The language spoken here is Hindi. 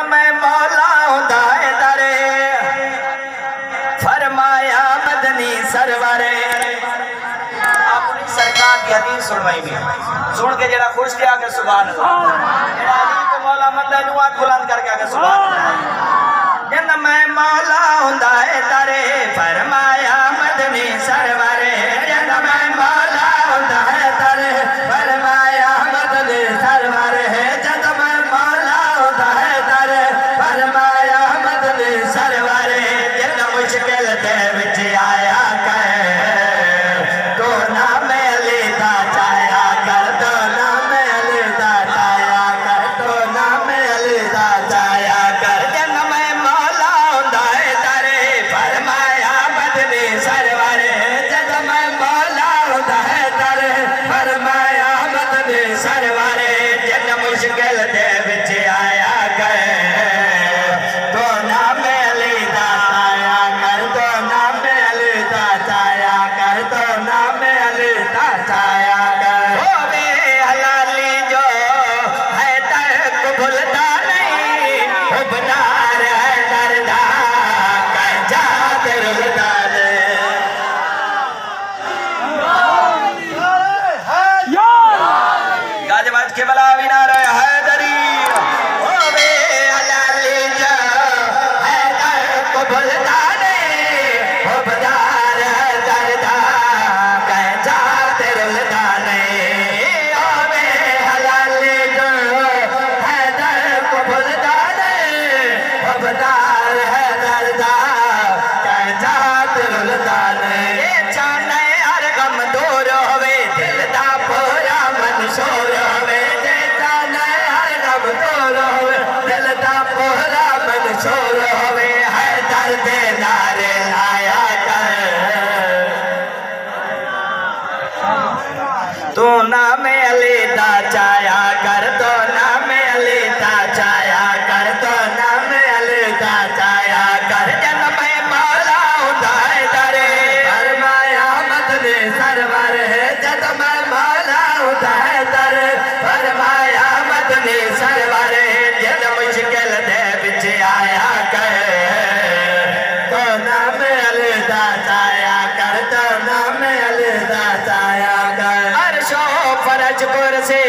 मैं मौला हुंदा है दरे फरमाया मदनी सरवरे अपनी सरकार की हदीस सुनवाई में सुन के जरा खुश के आके सुभान अल्लाह मौला मंदा नु आंख बुलंद करके आके सुभान अल्लाह मैं मौला हुंदा है दरे फरमाया मदनी सरवरे मैं मौला हुंदा है दरे फरमाया मदनी सरवरे जद मैं मौला हुंदा है दरे फरमाया मदनी सरवरे जद मुश्किल दे विच आया तो ना मैं लेता चाया कर तो ना मैं लेता चाया कर तो ना मैं लेता चाया कर जद मैं मौला हुंदा है दरे फरमाया मदनी सरवरे जद मैं मौला हुंदा है दरे फरमाया मदनी सरवरे जद मुश्किल दे विच आया तो ना मैं लेता चाया कर तो ना मैं लेता चाया कर तो ना मैं लेता चाया कर होवे हलाली जो है तक भूलता नहीं खुबदार है दर्दा कह जात रुलता गाजबाज के बला बिना रहे हैदरी होवे हलाली जो है तक भूलता नहीं खुबदार है दर्दा कह जात रुलता नहीं होवे हलाली जो है तक भूलता नहीं खुबदार है दर्दा कह जात रुलता नहीं चाहने हर गम दूर होवे दिल दा पूरा मंशूर होवे चाहने हर गम दूर होवे दिल दा पूरा मंशूर होवे है दर्द नारे लाया कर तो ना मैं लेता चाया कर तो ना मैं लेता चाया कर तो ना मैं लेता चाया कर जन मैं मौला हुंदा है दरे फरमाया मदनी सरवर है जद मैं मौला हुंदा है दरे फरमाया मदनी सरवर जद मुश्किल दे विच आया कर तो ना मैं लेता चाया कर तो ना मैं लेता चाया कर अर्शो फरज कुर्सी